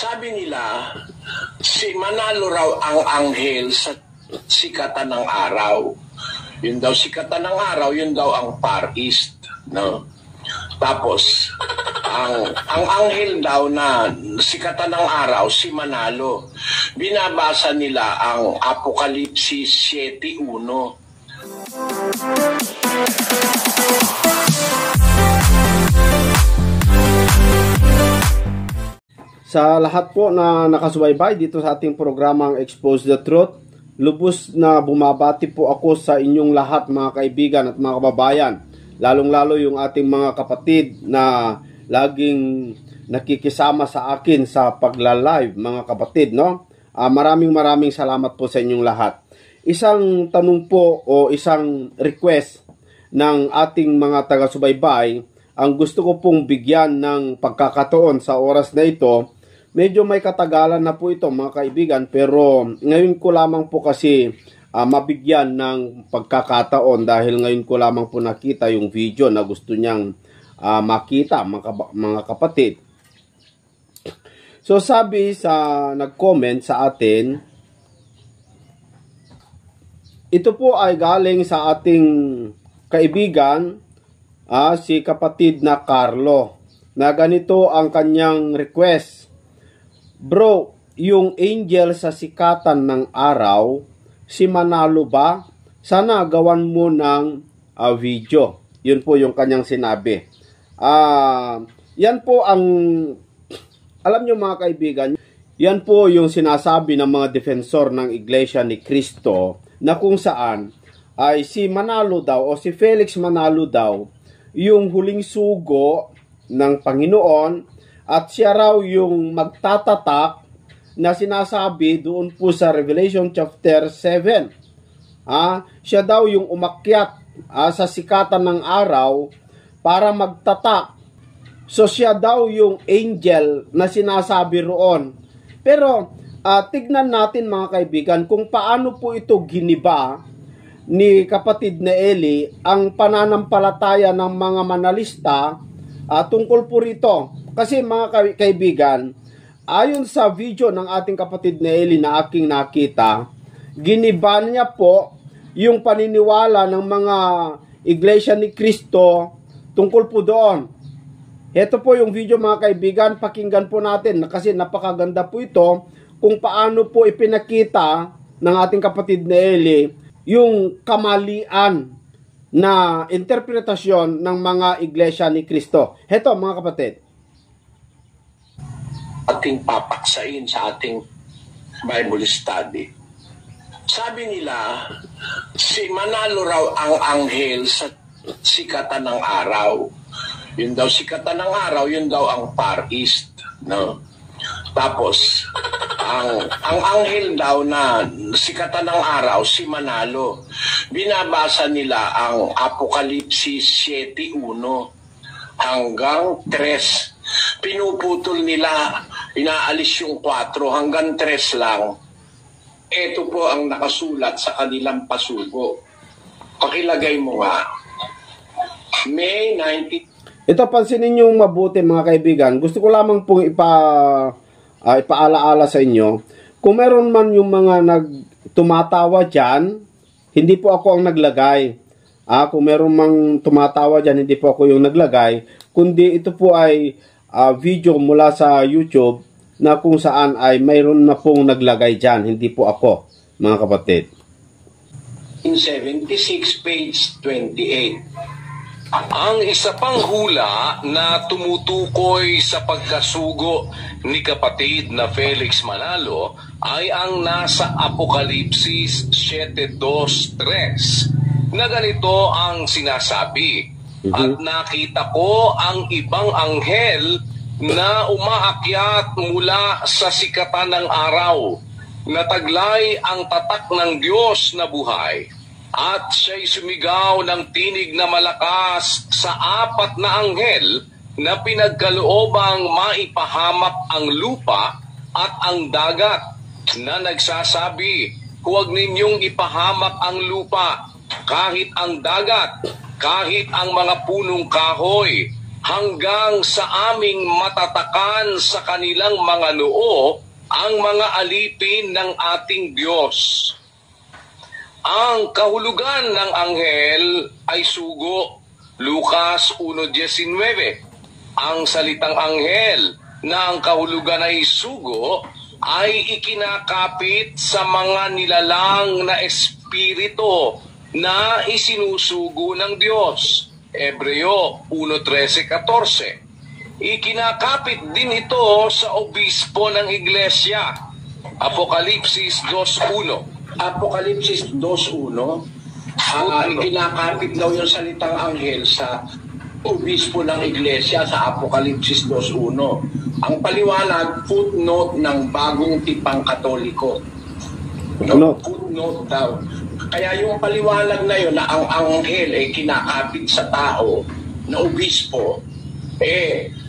Sabi nila, si Manalo raw ang anghel sa sikatan ng araw. Yun daw sikatan ng araw, yun daw ang Far East, no? Tapos ang anghel daw na sikatan ng araw si Manalo. Binabasa nila ang Apokalipsis 7:1. Sa lahat po na nakasubaybay dito sa ating programang Expose the Truth, lubos na bumabati po ako sa inyong lahat mga kaibigan at mga kababayan. Lalong-lalo yung ating mga kapatid na laging nakikisama sa akin sa pagla-live mga kapatid, no? Maraming salamat po sa inyong lahat. Isang tanong po o isang request ng ating mga taga-subaybay, ang gusto ko pong bigyan ng pagkakataon sa oras na ito. Medyo may katagalan na po ito mga kaibigan, pero ngayon ko lamang po kasi mabigyan ng pagkakataon dahil ngayon ko lamang po nakita yung video na gusto niyang makita mga kapatid. So sabi sa nag-comment sa atin, ito po ay galing sa ating kaibigan, si kapatid na Carlo, na ganito ang kanyang request. Bro, yung angel sa sikatan ng araw, si Manalo ba? Sana gawan mo ng video. Yun po yung kanyang sinabi. Yan po ang, alam nyo mga kaibigan, yan po yung sinasabi ng mga defensor ng Iglesia ni Cristo na kung saan ay si Manalo daw o si Felix Manalo daw yung huling sugo ng Panginoon at siya raw yung magtatatak na sinasabi doon po sa Revelation chapter 7. Siya daw yung umakyat sa sikatan ng araw para magtatak. So siya daw yung angel na sinasabi roon. Pero tignan natin mga kaibigan kung paano po ito giniba ni kapatid na Eli ang pananampalataya ng mga manalista tungkol po rito. Kasi mga kaibigan, ayon sa video ng ating kapatid na Eli na aking nakita, giniba niya po yung paniniwala ng mga Iglesia ni Cristo tungkol po doon. Ito po yung video mga kaibigan, pakinggan po natin kasi napakaganda po ito kung paano po ipinakita ng ating kapatid na Eli yung kamalian na interpretasyon ng mga Iglesia ni Cristo. Ito mga kapatid. Ating papaksain sa ating Bible study. Sabi nila, si Manalo raw ang anghel sa sikatan ng araw. Yun daw sikatan ng araw, yun daw ang Far East, no? Tapos ang anghel daw na sikatan ng araw si Manalo. Binabasa nila ang Apokalipsis 7:1 hanggang 3. Pinuputol nila, inaalis yung 4 hanggang 3 lang. Ito po ang nakasulat sa kanilang pasugo. Pakilagay mo nga. May 19. Ito pansinin nyo mabuti mga kaibigan. Gusto ko lamang pong ipaalaala sa inyo. Kung meron man yung mga tumatawa dyan, hindi po ako ang naglagay. Kung meron mang tumatawa dyan, hindi po ako yung naglagay. Kundi ito po ay video mula sa YouTube na kung saan ay mayroon na pong naglagay dyan. Hindi po ako, mga kapatid. In 76, page 28. Ang isa pang hula na tumutukoy sa pagkasugo ni kapatid na Felix Manalo ay ang nasa Apokalipsis 7:2-3 na ganito ang sinasabi. At nakita ko ang ibang anghel na umaakyat mula sa sikatan ng araw, na taglay ang tatak ng Diyos na buhay. At siya'y sumigaw ng tinig na malakas sa 4 na anghel na pinagkaloobang maipahamak ang lupa at ang dagat, na nagsasabi, huwag ninyong ipahamak ang lupa, kahit ang dagat, kahit ang mga punong kahoy, hanggang sa aming matatakan sa kanilang mga noo ang mga alipin ng ating Diyos. Ang kahulugan ng anghel ay sugo, Lucas 1:19. Ang salitang anghel na ang kahulugan ay sugo ay ikinakapit sa mga nilalang na espiritu na isinusugo ng Diyos. Hebreo 1:13-14. Ikinakapit din ito sa obispo ng iglesia. Apokalipsis 2:1. Apokalipsis 2:1, ikinakapit daw yung salitang anghel sa obispo ng iglesia sa Apokalipsis 2:1. Ang paliwanag, footnote ng bagong tipang Katoliko. No? Footnote daw. Kaya yung paliwanag na yun na ang anghel ay kinakapit sa tao na obispo,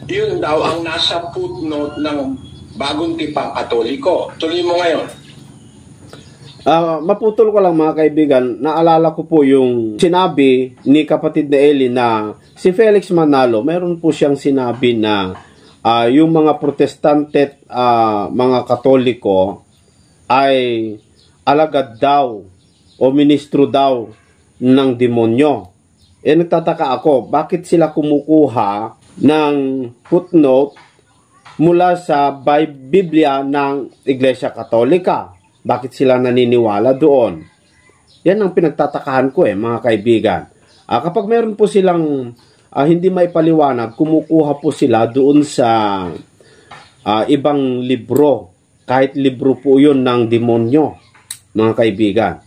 yun daw ang nasa footnote ng bagong tipang Katoliko. Tuloy mo ngayon. Maputol ko lang mga kaibigan, naalala ko po yung sinabi ni kapatid na Eli na si Felix Manalo, meron po siyang sinabi na yung mga protestante mga Katoliko ay alagad daw o ministro daw ng demonyo. Nagtataka ako, bakit sila kumukuha ng footnote mula sa Biblia ng Iglesia Katolika? Bakit sila naniniwala doon? Yan ang pinagtatakahan ko mga kaibigan. Kapag meron po silang hindi maipaliwanag, kumukuha po sila doon sa ibang libro. Kahit libro po yun ng demonyo, mga kaibigan.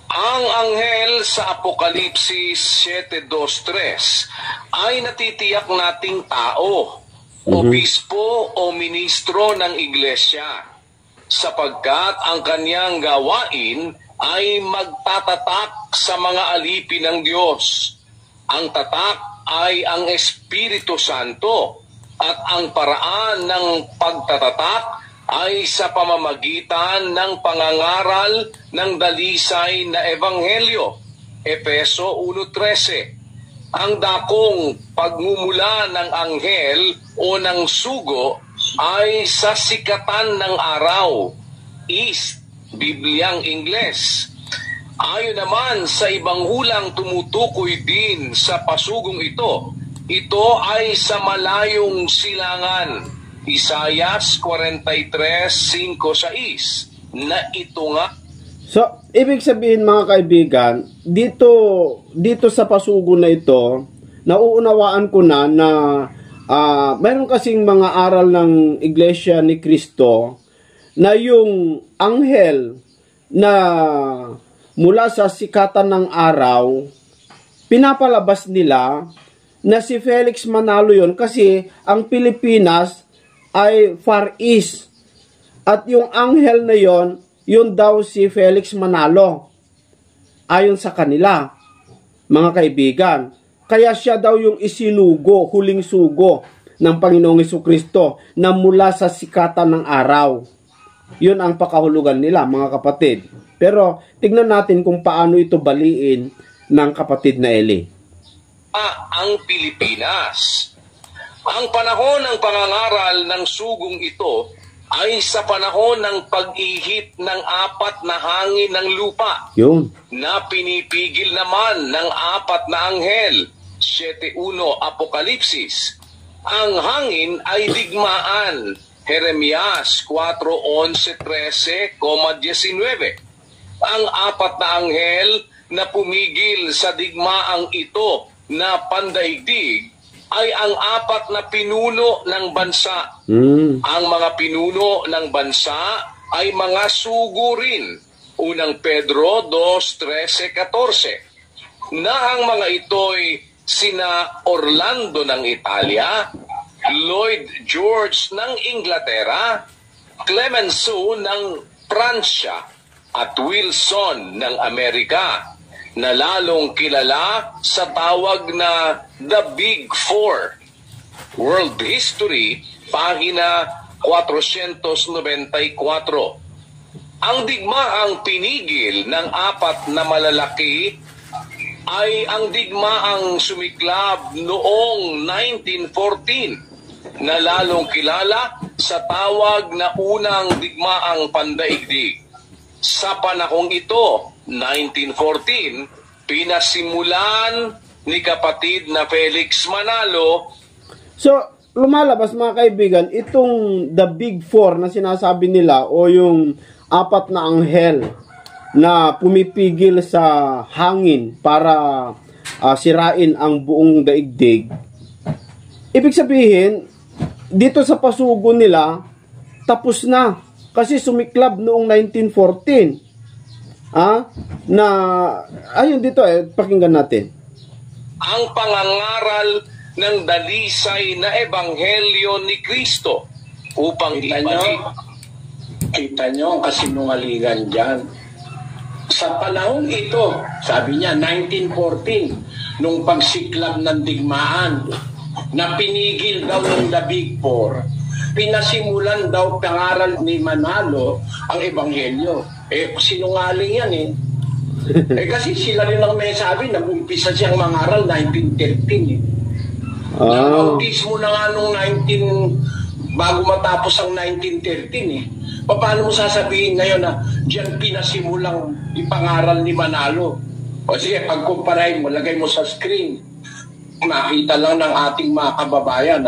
Ang anghel sa Apokalipsis 7:2-3 ay natitiyak nating tao, obispo o ministro ng iglesia, sapagkat ang kanyang gawain ay magtatatak sa mga alipin ng Diyos. Ang tatak ay ang Espiritu Santo at ang paraan ng pagtatatak ay sa pamamagitan ng pangangaral ng dalisay na ebanghelyo. Efeso 1:13. Ang dakong pagmumula ng anghel o ng sugo ay sa sikatan ng araw, East, Bibliang Ingles. Ayon naman sa ibang hulang tumutukoy din sa pasugong ito ay sa malayong silangan, Isayas 43:5-6, na ito nga. So, ibig sabihin mga kaibigan, dito sa pasugo na ito, nauunawaan ko na mayroon kasing mga aral ng Iglesia ni Cristo na yung anghel na mula sa sikatan ng araw, pinapalabas nila na si Felix Manalo yon kasi ang Pilipinas ay Far East. At yung anghel na yon, yun daw si Felix Manalo. Ayon sa kanila, mga kaibigan. Kaya siya daw yung isinugo, huling sugo ng Panginoong Jesucristo na mula sa sikatan ng araw. Yun ang pakahulugan nila, mga kapatid. Pero tignan natin kung paano ito baliin ng kapatid na Eli. Ang Pilipinas. Ang panahon ng pangangaral ng sugong ito ay sa panahon ng pag-ihip ng 4 na hangin ng lupa. Yun. Na pinipigil naman ng 4 na anghel. 7:1 Apokalipsis. Ang hangin ay digmaan. Jeremias 4:11-13, 19. Ang 4 na anghel na pumigil sa digmaang ito na pandaigdig ay ang 4 na pinuno ng bansa. Ang mga pinuno ng bansa ay mga sugo rin. Unang Pedro 2:13-14. Na ang mga ito'y sina Orlando ng Italia, Lloyd George ng Inglaterra, Clemenceau ng Pransya, at Wilson ng Amerika, na lalong kilala sa tawag na The Big Four. World History, pahina 494. Ang digmaang pinigil ng 4 na malalaki ay ang digmaang sumiklab noong 1914 na lalong kilala sa tawag na unang digmaang pandaigdig. Sa panahong ito, 1914, pinasimulan ni kapatid na Felix Manalo. So, lumalabas mga kaibigan, itong the big four na sinasabi nila o yung apat na anghel na pumipigil sa hangin para sirain ang buong daigdig. Ibig sabihin, dito sa pasugo nila, tapos na. Kasi sumiklab noong 1914. Ayun dito pakinggan natin. Ang pangangaral ng dalisay na ebanghelyo ni Kristo upang ibalik. Kita nyo ang kasinungalingan dyan. Sa panahon ito, sabi niya, 1914, nung pagsiklab ng digmaan, na pinigil daw ng The Big Four, pinasimulan daw pangaral ni Manalo ang ebanghelyo. Sinungaling yan kasi sila rin ang may sabi, nag-umpisa siyang mangaral 1913 Nabautismo na nga nung bago matapos ang 1913 Paano mo sasabihin ngayon na diyan pinasimulang ipangaral ni Manalo? O sige, pagkumparahin mo, lagay mo sa screen, makita lang ng ating mga kababayan,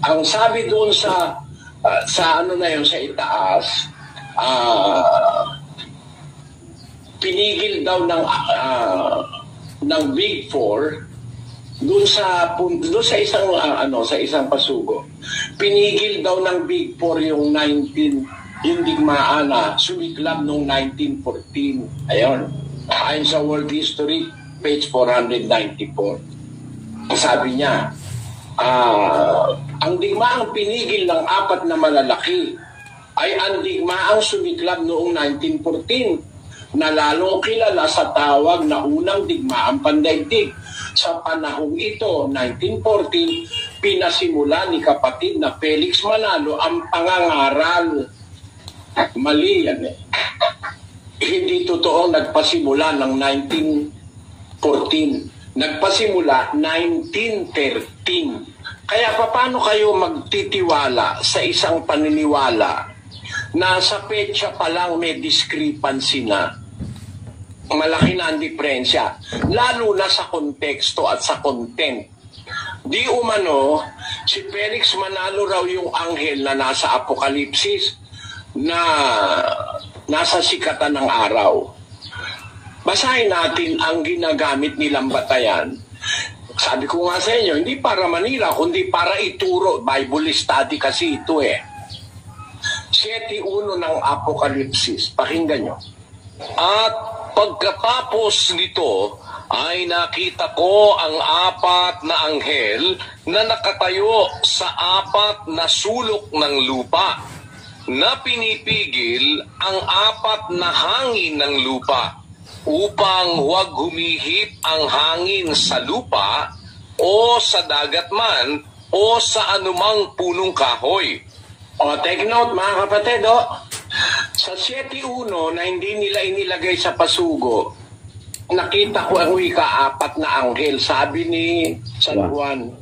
Ang sabi doon sa sa itaas, pinigil daw ng Big Four doon sa isang sa isang pasugo. Pinigil daw ng Big Four yung digmaan na sumiklab noong 1914. Ayun. Ayon sa World History, page 494. Sabi niya, ang digmaang pinigil ng apat na malalaki ay ang digmaang sumiklab noong 1914 na lalong kilala sa tawag na unang digmaang pandaigdig. Sa panahong ito, 1914, pinasimula ni kapatid na Felix Manalo ang pangangaral. Mali yan Hindi totoo nagpasimula ng 1914. Nagpasimula 1913. Kaya paano kayo magtitiwala sa isang paniniwala na sa petsa pa lang may discrepancy na? Malaki na ang diferensya, lalo na sa konteksto at sa content. Di umano, si Felix Manalo raw yung anghel na nasa Apokalipsis na nasa sikatan ng araw. Basahin natin ang ginagamit nilang batayan. Sabi ko nga sa inyo, hindi para Manila, kundi para ituro. Bible study kasi ito 7:1 ng Apokalipsis. Pakinggan nyo. At pagkatapos nito ay nakita ko ang apat na anghel na nakatayo sa apat na sulok ng lupa, na pinipigil ang apat na hangin ng lupa upang huwag humihip ang hangin sa lupa o sa dagat man o sa anumang punong kahoy. Take note mga kapatid, sa 7:1 na hindi nila inilagay sa pasugo, nakita ko ang ika-apat na anghel, sabi ni San Juan.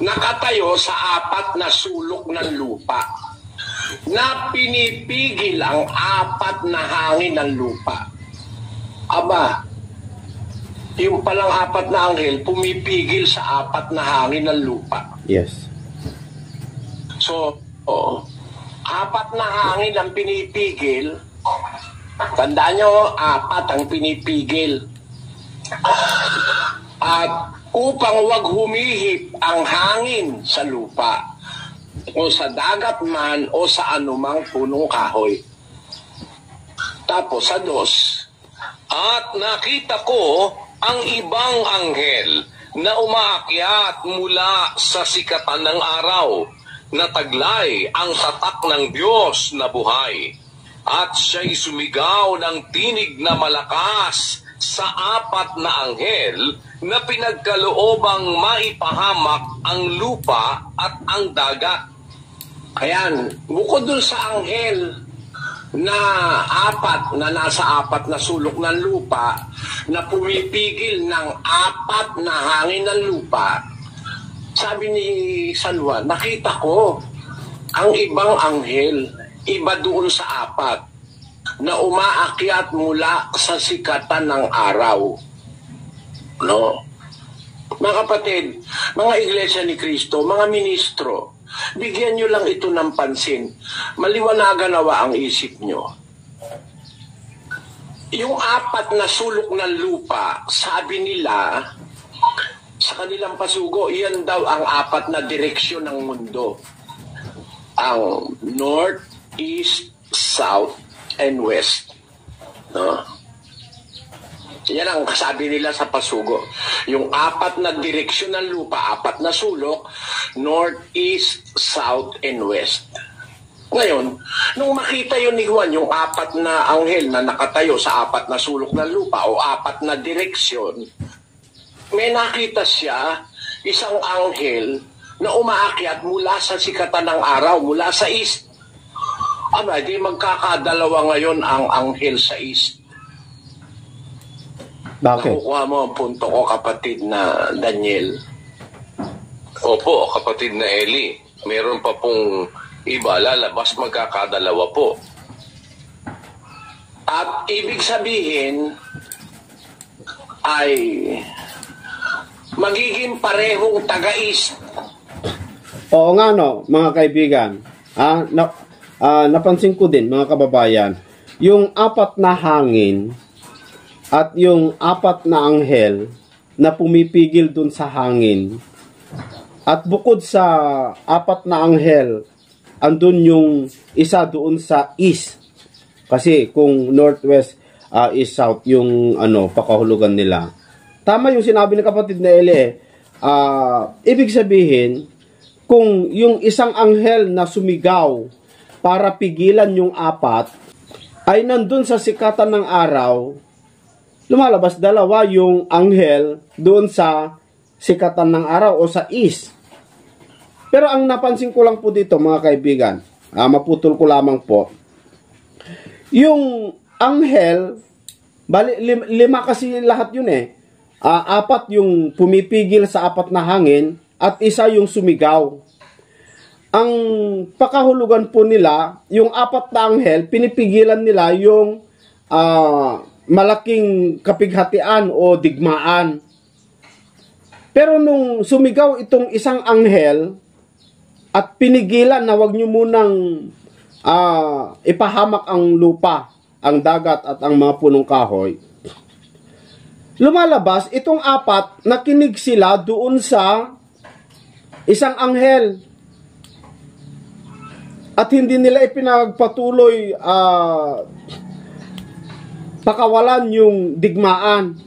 Nakatayo sa apat na sulok ng lupa, na pinipigil ang apat na hangin ng lupa. Aba, yung palang apat na anghel, pumipigil sa apat na hangin ng lupa. Yes. So, apat na hangin ang pinipigil. Tandaan nyo, apat ang pinipigil. At upang wag humihip ang hangin sa lupa, o sa dagat man, o sa anumang punong kahoy. Tapos sa 2, at nakita ko ang ibang anghel na umaakyat mula sa sikatan ng araw, na taglay ang tatak ng Diyos na buhay. At siya'y sumigaw ng tinig na malakas sa apat na anghel na pinagkaloobang maipahamak ang lupa at ang dagat. Ayan, bukod dun sa anghel na nasa apat na sulok ng lupa, na pumipigil ng apat na hangin ng lupa. Sabi ni San Juan, nakita ko ang ibang anghel, iba doon sa apat, na umaakyat mula sa sikatan ng araw. No? Mga kapatid, mga iglesia ni Cristo, mga ministro, bigyan nyo lang ito ng pansin. Maliwanagan nawa ang isip nyo. Yung apat na sulok ng lupa, sabi nila, sa kanilang pasugo, iyan daw ang apat na direksyon ng mundo. Ang north, east, south, and west. No? Yan ang sabi nila sa pasugo. Yung apat na direksyon ng lupa, apat na sulok, north, east, south, and west. Ngayon, nung makita yun ni Juan, yung apat na anghel na nakatayo sa apat na sulok ng lupa o apat na direksyon, may nakita siya, isang anghel na umaakyat mula sa sikatan ng araw, mula sa east. Aba, di magkakadalawa ngayon ang anghel sa east. Bakit? Nakukuha mo ang punto ko, kapatid na Daniel. Opo, kapatid na Eli. Meron pa pong iba, lalabas magkakadalawa po. At ibig sabihin ay magiging parehong taga-east. Oo nga no, mga kaibigan. Napansin ko din, mga kababayan, yung apat na hangin at yung apat na anghel na pumipigil dun sa hangin. At bukod sa apat na anghel, andun yung isa doon sa east. Kasi kung northwest, east, south, yung pakahulugan nila. Tama yung sinabi ng kapatid na Eli. Ibig sabihin, kung yung isang anghel na sumigaw para pigilan yung apat, ay nandun sa sikatan ng araw, lumalabas dalawa yung anghel doon sa sikatan ng araw o sa east. Pero ang napansin ko lang po dito, mga kaibigan, maputol ko lamang po, yung anghel, lima kasi lahat yun eh. Apat yung pumipigil sa apat na hangin at isa yung sumigaw. Ang pakahulugan po nila, yung apat na anghel, pinipigilan nila yung malaking kapighatian o digmaan. Pero nung sumigaw itong isang anghel at pinigilan na wag nyo munang ipahamak ang lupa, ang dagat at ang mga punong kahoy, lumalabas itong apat, nakinig sila doon sa isang anghel. At hindi nila ipinagpatuloy pakawalan yung digmaan.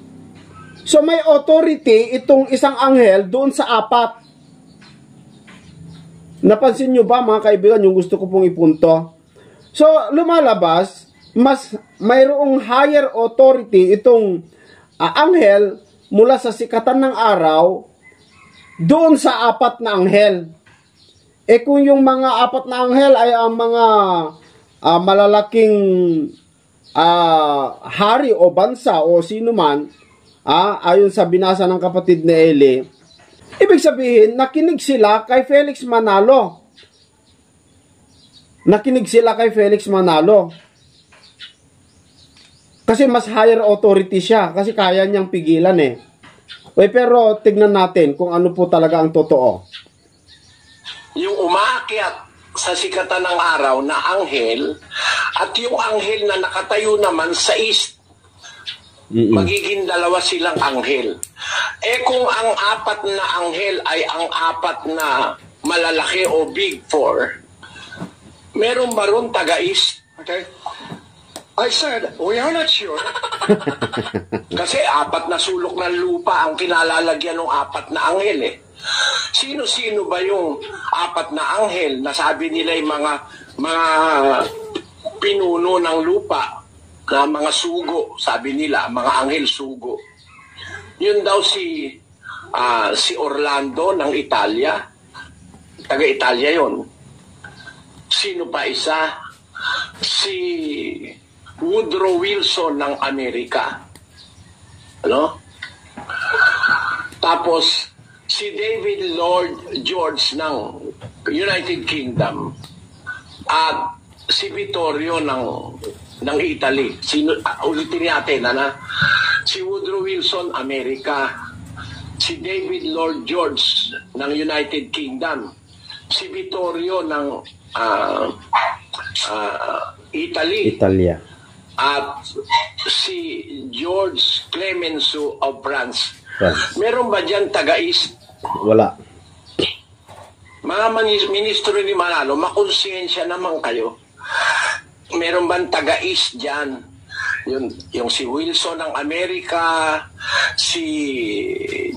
So may authority itong isang anghel doon sa apat. Napansin nyo ba, mga kaibigan, yung gusto ko pong ipunto? So lumalabas, mas mayroong higher authority itong anghel mula sa sikatan ng araw doon sa apat na anghel. Kung yung mga apat na anghel ay ang mga malalaking hari o bansa o sino man, ayon sa binasa ng kapatid na Eli, ibig sabihin, nakinig sila kay Felix Manalo. Nakinig sila kay Felix Manalo. Kasi mas higher authority siya, kasi kaya niyang pigilan eh. Pero tignan natin kung ano po talaga ang totoo. Yung umaakyat sa sikatan ng araw na anghel at yung anghel na nakatayo naman sa east, magiging dalawa silang anghel. Kung ang apat na anghel ay ang apat na malalaki o big four, meron ba ron taga-east? Okay? I said, we are not sure. Kasi apat na sulok ng lupa ang kinalalagyan ng apat na anghel eh. Sino-sino ba yung apat na anghel na sabi nila yung mga pinuno ng lupa, na mga sugo, sabi nila, mga anghel sugo. Yun daw si Orlando ng Italia. Taga-Italia yon. Sino pa isa? si Woodrow Wilson ng Amerika. Ano? Tapos, si David Lloyd George ng United Kingdom at si Vittorio ng Italy. Ulitin natin, si Woodrow Wilson, Amerika. Si David Lloyd George ng United Kingdom. Si Vittorio ng Italia. At si George Clemenceau of France. Meron ba dyan taga-East? Wala. Mga ministro ni Manalo, makonsensya naman kayo. Meron bang taga-East dyan? Yung si Wilson ng Amerika, si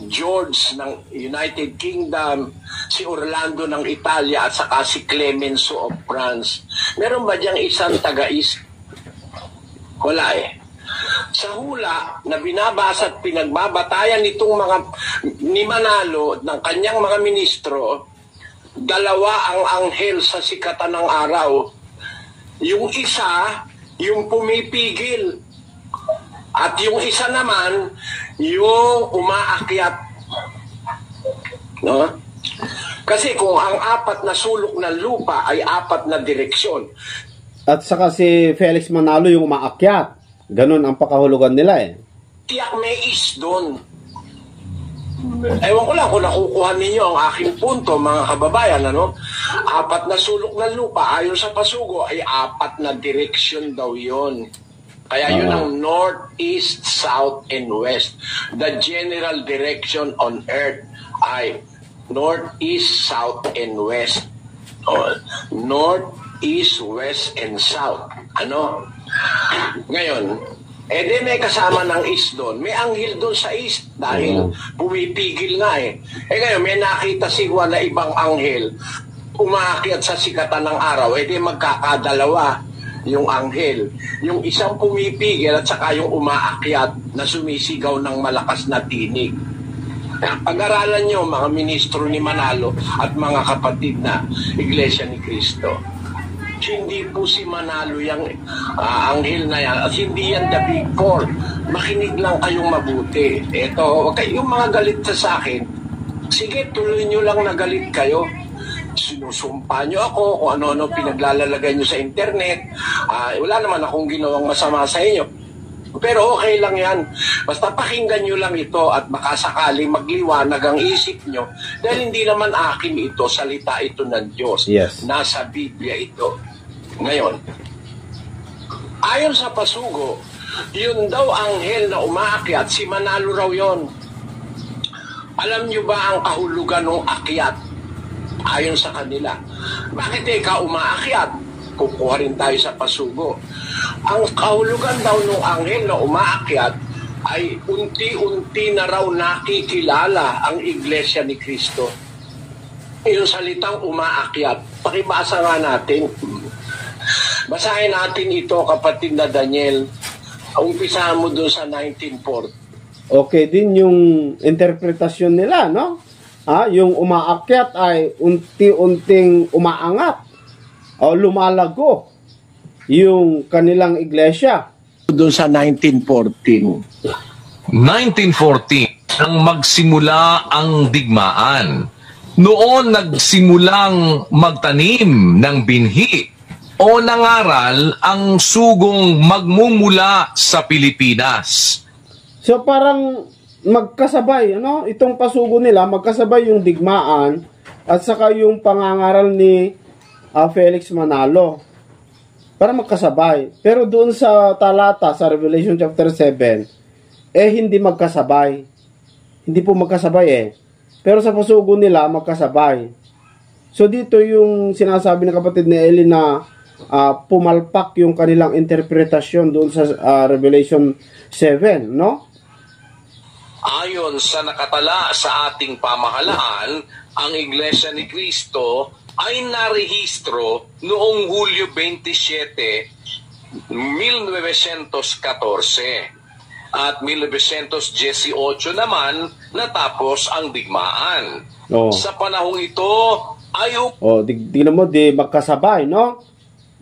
George ng United Kingdom, si Orlando ng Italia, at saka si Clemenceau of France. Meron ba diyang isang taga-East? Wala eh. Sa hula na binabasa at pinagbabatayan nitong mga ni Manalo ng kanyang mga ministro, dalawa ang anghel sa sikatan ng araw. Yung isa, yung pumipigil. At yung isa naman, yung umaakyat. No? Kasi kung ang apat na sulok ng lupa ay apat na direksyon. At saka si Felix Manalo yung umaakyat. Ganun ang pakahulugan nila eh. Tiyak may is doon. Ewan ko lang kung nakukuha ninyo ang aking punto, mga kababayan, ano? Apat na sulok ng lupa, ayon sa pasugo, ay apat na direksyon daw yon. Kaya yun ang north, east, south, and west. The general direction on earth ay north, east, south, and west. North, east, west, and south. Ano? Ngayon, may kasama ng east doon. May anghel doon sa east dahil pumipigil nga eh. Ngayon, may nakita si Juan na ibang anghel umaakyat sa sikatan ng araw. Magkakadalawa yung anghel. Yung isang pumipigil at saka yung umaakyat na sumisigaw ng malakas na tinig. Pag-aralan nyo, mga ministro ni Manalo at mga kapatid na Iglesia ni Cristo. Hindi po si Manalo yung anghel na yan at hindi yan the big four. Makinig lang kayong mabuti. Ito, yung mga galit sa akin, sige, tuloy nyo lang na galit kayo. Sinusumpa nyo ako kung ano-ano pinaglalalagay nyo sa internet. Wala naman akong ginawang masama sa inyo. Pero okay lang yan. Basta pakinggan nyo lang ito at baka sakali magliwanag ang isip nyo. Dahil hindi naman akin ito, salita ito ng Diyos. Yes. Nasa Biblia ito. Ngayon, ayon sa pasugo, yun daw anghel na umaakyat, si Manalo raw yun. Alam nyo ba ang kahulugan ng akyat? Ayon sa kanila. Bakit ikaw umaakyat? Kukuha rin tayo sa pasugo. Ang kahulugan daw ng anghel na umaakyat ay unti-unti na raw nakikilala ang Iglesia ni Cristo. Yung salitang umaakyat, pakibasa nga natin. Basahin natin ito, kapatid na Daniel. Umpisahan mo doon sa 1940. Okay din yung interpretasyon nila, no? Yung umaakyat ay unti-unting umaangat o lumalago yung kanilang iglesia. Doon sa 1914. 1914 nang magsimula ang digmaan. Noon nagsimulang magtanim ng binhi o nangaral ang sugong magmumula sa Pilipinas. So parang magkasabay, ano? Itong pasugo nila, magkasabay yung digmaan at saka yung pangangaral ni Felix Manalo. Para magkasabay. Pero doon sa talata, sa Revelation chapter 7, hindi magkasabay. Hindi po magkasabay Pero sa pasugo nila, magkasabay. So dito yung sinasabi ng kapatid ni Eli na pumalpak yung kanilang interpretasyon doon sa Revelation 7, no? Ayon sa nakatala sa ating pamahalaan, ang Iglesia ni Cristo ay narehistro noong Hulyo 27, 1914 at 1918 naman natapos ang digmaan. Sa panahong ito ay tignan mo, di magkasabay, no?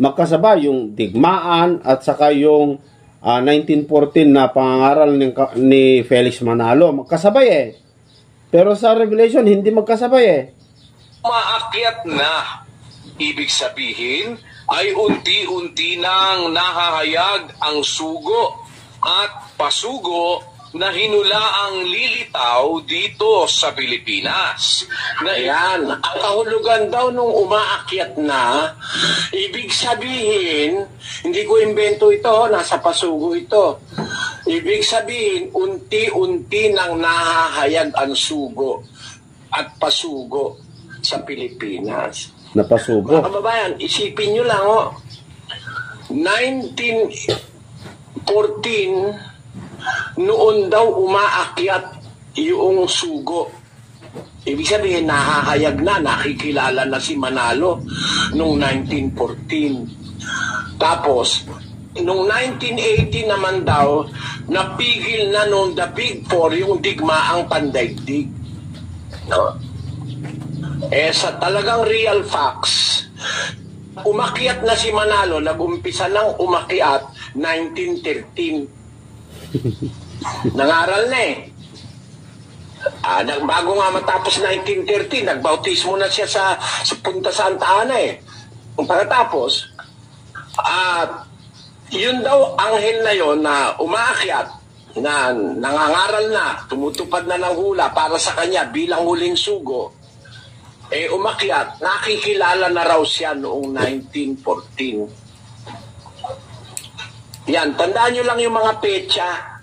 magkasabay yung digmaan at saka yung 1914 na pangangaral ni Felix Manalo. Magkasabay eh. Pero sa Revelation, hindi magkasabay eh. Umaakyat na. Ibig sabihin ay unti-unti nang nahahayag ang sugo at pasugo na hinulaang lilitaw dito sa Pilipinas. Ayan, ang kahulugan daw nung umaakyat na, ibig sabihin, hindi ko imbento ito, nasa pasugo ito. Ibig sabihin, unti-unti nang nahahayag ang sugo at pasugo sa Pilipinas. Napasugo. Mga kababayan, isipin nyo lang, 1914, noon daw umaakyat yung sugo. Ibig sabihin, nahahayag na, nakikilala na si Manalo noong 1914. Tapos, noong 1980 naman daw, napigil na noong The Big Four yung digmaang pandaigdig. No? Sa talagang real facts, umakyat na si Manalo, nag-umpisa ng umakyat 1913. Nangaral na eh. Bago nga matapos 1913, nagbautismo na siya sa Punta Santa Ana eh. Pagkatapos, yun daw, anghel na yon na umaakyat, na nangangaral na, tumutupad na ng hula para sa kanya bilang huling sugo, umakyat, nakikilala na raw siya noong 1914. Yan, tandaan nyo lang yung mga petsa.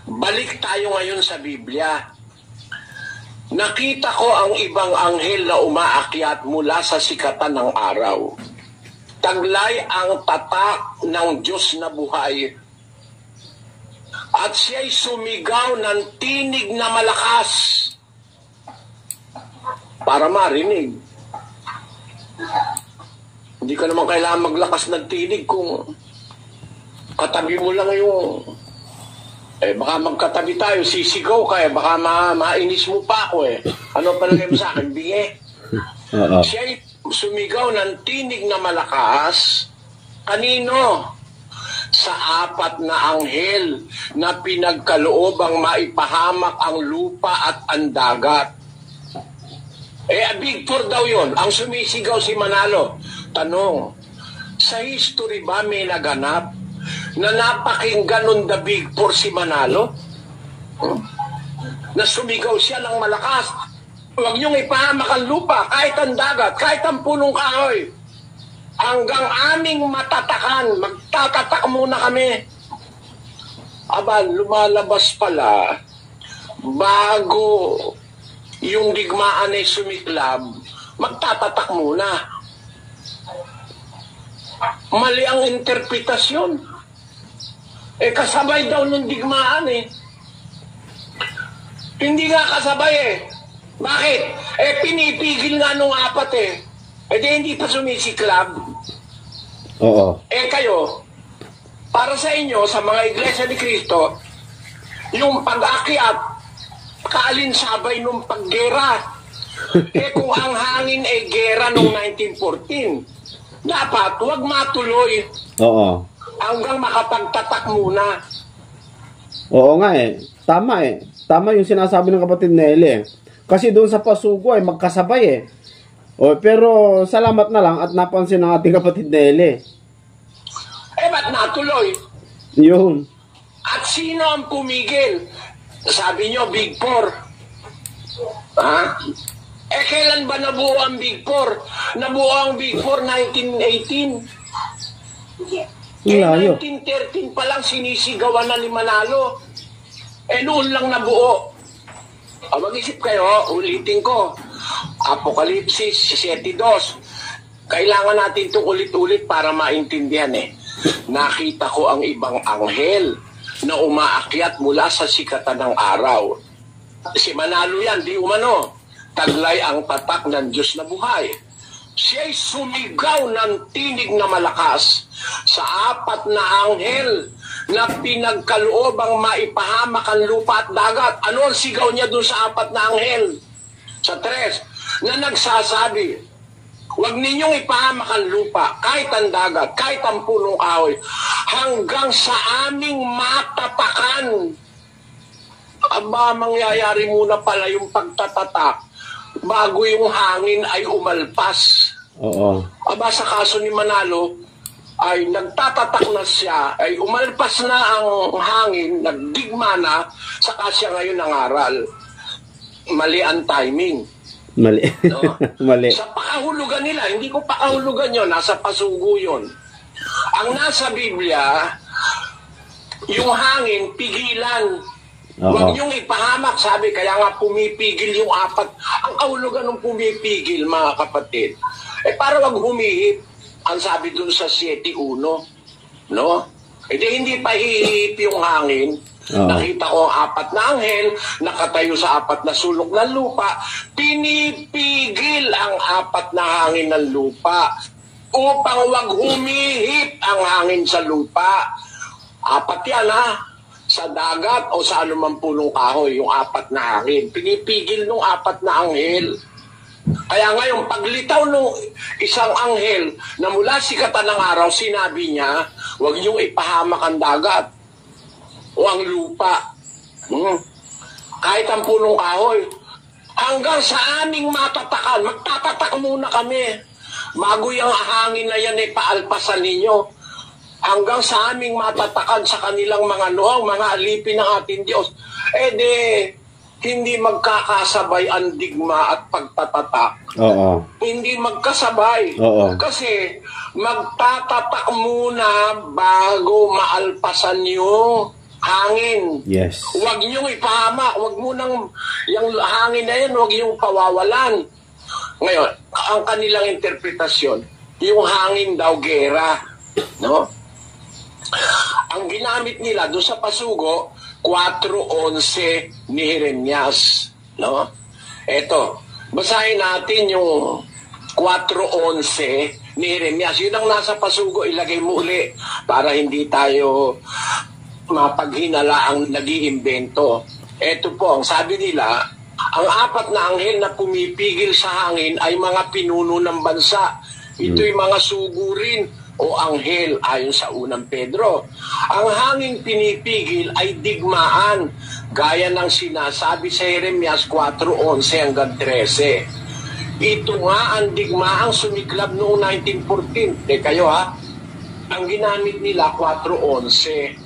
Balik tayo ngayon sa Biblia. Nakita ko ang ibang anghel na umaakyat mula sa sikatan ng araw. Taglay ang tatak ng Diyos na buhay. At siya'y sumigaw ng tinig na malakas para marinig. Hindi ka naman kailangan maglakas ng tinig kung katabi mo lang yung baka magkatabi tayo, sisigaw ka baka mainis mo pa ako Ano palagay mo sa akin? Bingi. Siya'y sumigaw ng tinig na malakas. Kanino? Sa apat na anghel na pinagkaloobang maipahamak ang lupa at ang dagat. Big Four daw yun. Ang sumisigaw si Manalo. Tanong, sa history ba may naganap na napakinggan nun The Big Four si Manalo? Na sumigaw siya ng malakas. Huwag niyong ipahamak ang lupa, kahit ang dagat, kahit ang punong kahoy. Hanggang aming matatakan, magtatatak muna kami. Aba, lumalabas pala, bago yung digmaan ay sumiklab, magtatatak muna. Mali ang interpretasyon. Kasabay daw nung digmaan Hindi nga kasabay Bakit? Pinipigil nga nung apat di hindi pa sumisiklab. Oo. Kayo, para sa inyo, sa mga iglesia ni Cristo, yung pag-akyat, kaalinsabay nung paggera. Kung ang hangin ay gera nung 1914, dapat huwag matuloy. Oo. Hanggang makapagtatak muna. Oo nga Tama Tama yung sinasabi ng kapatid Nelly Kasi doon sa pasugo magkasabay pero salamat na lang at napansin ng ating kapatid Nelly. Ba't natuloy? Yun. At sino ang pumigil? Sabi nyo, Big Four. Kailan ba nabuo ang Big Four? Nabuo ang Big Four 1918. 1913 pa lang sinisigawan na ni Manalo. Noon lang nabuo. Mag-isip kayo, ulitin ko. Apokalipsis 7:2. Kailangan natin itong ulit-ulit para maintindihan Nakita ko ang ibang anghel na umaakyat mula sa sikatan ng araw. Si Manalo yan, di umano. Taglay ang tatak ng Diyos na buhay. Siya'y sumigaw ng tinig na malakas sa apat na anghel na pinagkaloobang maipahamak ang lupa at dagat. Ano ang sigaw niya doon sa apat na anghel? Sa 3, na nagsasabi, Huwag ninyong ipahamak ang lupa, kahit ang dagat, kahit ang punong kahoy, hanggang sa aming matatakan. Aba, mangyayari muna pala yung pagtatatak bago yung hangin ay umalpas. Oo. Aba, sa kaso ni Manalo, ay nagtatatak na siya, ay umalpas na ang hangin, nagdigma na, saka siya ngayon nangaral. Mali ang timing. Mali. No? Mali. Sa pakahulugan nila, hindi ko pakahulugan yon, nasa pasugo yon. Ang nasa Biblia, yung hangin, pigilan. Huwag niyong ipahamak, sabi, kaya nga pumipigil yung apat. Ang kahulugan ng pumipigil, mga kapatid, para wag humihip. Ang sabi dun sa 7:1, no? Hindi pa hihip yung hangin. Nakita ko ang apat na anghel, nakatayo sa apat na sulok ng lupa, pinipigil ang apat na hangin ng lupa upang wag humihip ang hangin sa lupa. Apat yan, ha? Sa dagat o sa anumang punong kahoy, yung apat na hangin. Pinipigil nung apat na anghel. Kaya ngayon, paglitaw nung isang anghel na mula sikatan ng araw, sinabi niya, huwag niyong ipahamak ang dagat o ang lupa. Kahit ang punong kahoy. Hanggang sa aming matatakan, magtatatak muna kami. Bago yung hangin na yan ay paalpasan ninyo. Hanggang sa aming matatakan sa kanilang mga noong, mga alipin ng ating Diyos. Hindi magkakasabay ang digma at pagtatatak. Oo. Hindi magkasabay. Oo. Kasi magtatatak muna bago maalpasan yung hangin. Yes. Huwag niyong ipahamak. Huwag mo nang, yung hangin na yan, huwag niyong pawawalan. Ngayon, ang kanilang interpretasyon, yung hangin daw gera. No? Ang ginamit nila doon sa pasugo, 4:11 ni Jeremias, no? Eto, basahin natin yung 4:11 ni Jeremias. Yun ang nasa pasugo, ilagay mo uli para hindi tayo mapaghinala ang nag-iimbento. Eto po, ang sabi nila, ang apat na anghel na pumipigil sa hangin ay mga pinuno ng bansa. Ito'y mga sugo rin o anghel ayon sa unang Pedro. Ang hangin pinipigil ay digmaan, gaya ng sinasabi sa Jeremias 4:11 hanggang 13. Ito nga ang digmaang sumiklab noong 1914. Kayo ha, ang ginamit nila 4:11.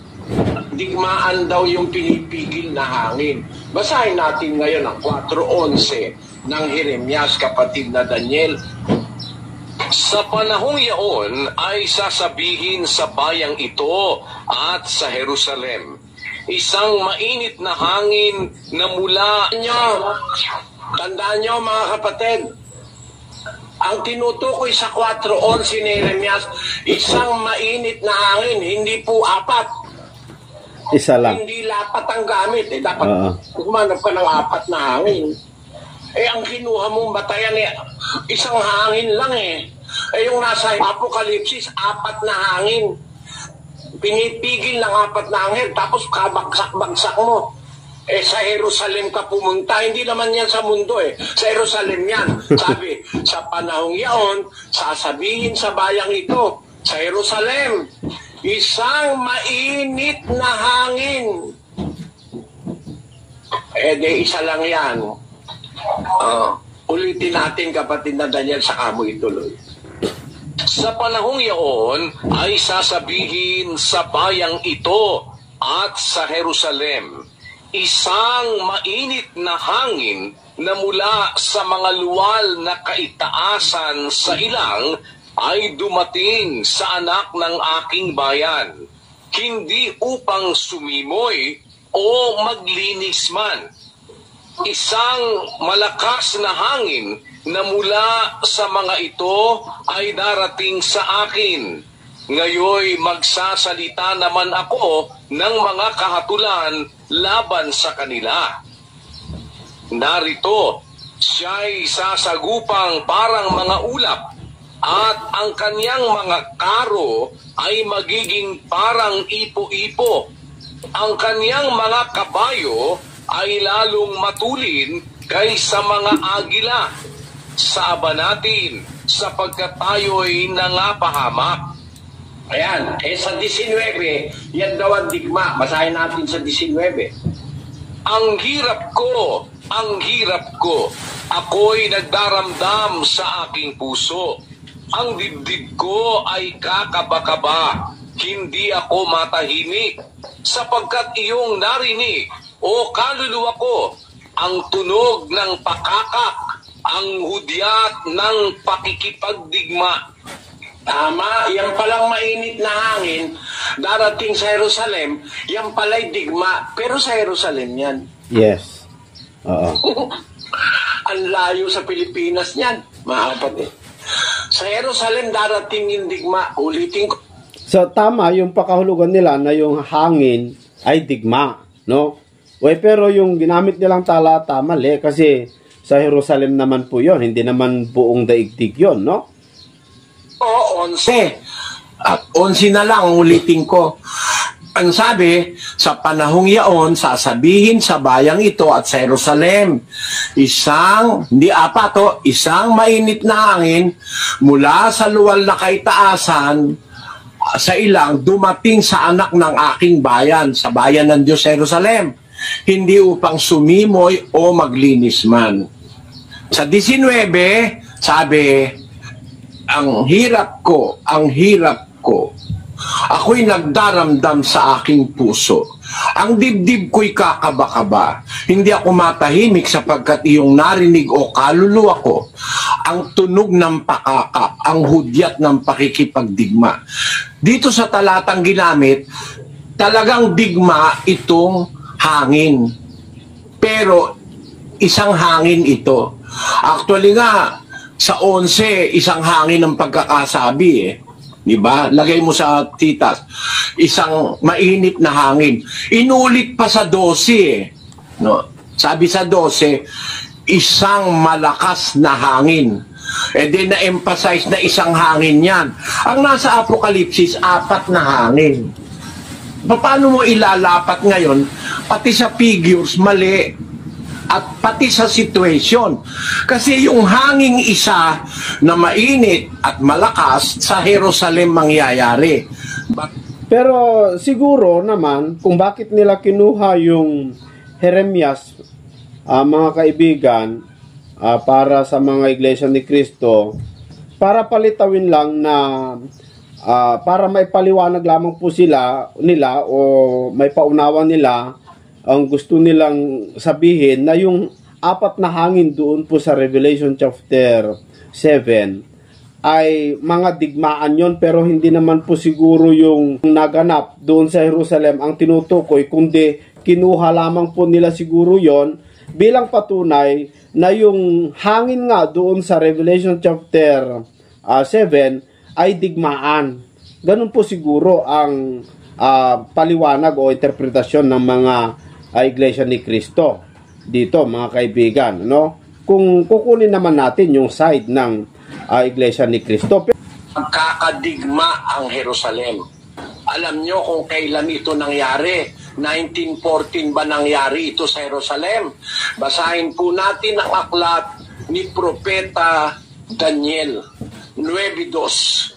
Digmaan daw yung pinipigil na hangin. Basahin natin ngayon ang 4:11 ng Jeremias, kapatid na Daniel. Sa panahong yaon ay sasabihin sa bayang ito at sa Jerusalem, isang mainit na hangin na mula Tandaan nyo mga kapatid, ang tinutukoy sa 4:11 ni Jeremias, isang mainit na hangin, hindi po apat. Isa lang. Hindi lapat ang gamit. Dapat kumanap ka ng apat na hangin. Ang kinuha mong batayan, isang hangin lang eh. Yung nasa Apokalipsis, apat na hangin. Pinipigil ng apat na hangin, tapos kabagsak-bagsak mo. Sa Jerusalem ka pumunta, hindi naman yan sa mundo eh. Sa Jerusalem yan. Sabi, sa panahong yaon, sasabihin sa bayang ito, sa Jerusalem, isang mainit na hangin. Isa lang yan. Ulitin natin, kapatid na Daniel, sa kamo ituloy. Sa panahong yaon ay sasabihin sa bayang ito at sa Jerusalem, isang mainit na hangin na mula sa mga luwal na kaitaasan sa ilang ay dumating sa anak ng aking bayan, hindi upang sumimoy o maglinis man. Isang malakas na hangin na mula sa mga ito ay darating sa akin. Ngayoy magsasalita naman ako ng mga kahatulan laban sa kanila. Narito, siya'y sasagupang parang mga ulap, at ang kanyang mga karo ay magiging parang ipo-ipo. Ang kanyang mga kabayo ay lalong matulin kaysa mga agila. Sa aba natin, sapagkat tayo'y nangapahamak. Ayan, sa 19, yan daw ang digma. Basahin natin sa 19. Ang hirap ko, ako'y nagdaramdam sa aking puso. Ang dibdib ko ay kakaba-kaba, hindi ako matahimik, sapagkat iyong narinig, o kaluluwa ko, ang tunog ng pakakak, ang hudyat ng pakikipagdigma. Tama, yan palang mainit na hangin, darating sa Jerusalem, yan pala'y digma, pero sa Jerusalem yan. Yes. Oo. Ang layo sa Pilipinas niyan, mga kapatid. Sa Jerusalem, darating yung digma, ulitin ko. So, tama yung pakahulugan nila na yung hangin ay digma, no? Pero yung ginamit nilang talata, mali, kasi sa Jerusalem naman po yon, hindi naman buong daigdig yon, no? O, 11. At 11 na lang, ulitin ko. Ang sabi, sa panahong yaon, sasabihin sa bayang ito at sa Jerusalem, isang mainit na hangin mula sa luwal na kaitaasan sa ilang dumating sa anak ng aking bayan, sa bayan ng Diyos sa Jerusalem, hindi upang sumimoy o maglinis man. Sa 19, sabi, ang hirap ko, ako'y nagdaramdam sa aking puso. Ang dibdib ko'y kakaba-kaba. Hindi ako matahimik sapagkat iyong narinig o kaluluwa ko ang tunog ng pakaka, ang hudyat ng pakikipagdigma. Dito sa talatang ginamit, talagang digma itong hangin. Pero isang hangin ito. Actually nga, sa 11, isang hangin ng pagkakasabi Diba? Lagay mo sa titas. Isang mainit na hangin. Inulit pa sa 12 No? Sabi sa 12, isang malakas na hangin. Then na-emphasize na isang hangin yan. Ang nasa Apokalipsis, 4 na hangin. Paano mo ilalapat ngayon? Pati sa figures, mali. At pati sa situation. Kasi yung hanging isa na mainit at malakas sa Jerusalem mangyayari. Pero siguro naman kung bakit nila kinuha yung Jeremias, mga kaibigan, para sa mga iglesia ni Cristo, para palitawin lang na para may paliwanag lamang po nila o may paunawa nila ang gusto nilang sabihin na yung 4 na hangin doon po sa Revelation chapter 7 ay mga digmaan yon, pero hindi naman po siguro yung naganap doon sa Jerusalem ang tinutukoy, kundi kinuha lamang po nila siguro yon bilang patunay na yung hangin nga doon sa Revelation chapter 7 ay digmaan. Ganun po siguro ang paliwanag o interpretasyon ng mga Iglesia ni Cristo dito, mga kaibigan, no? Kung kukunin naman natin yung side ng Iglesia ni Cristo, magkakadigma ang Jerusalem. Alam nyo kung kailan ito nangyari? 1914 ba nangyari ito sa Jerusalem? Basahin po natin ang aklat ni Propeta Daniel 9:2.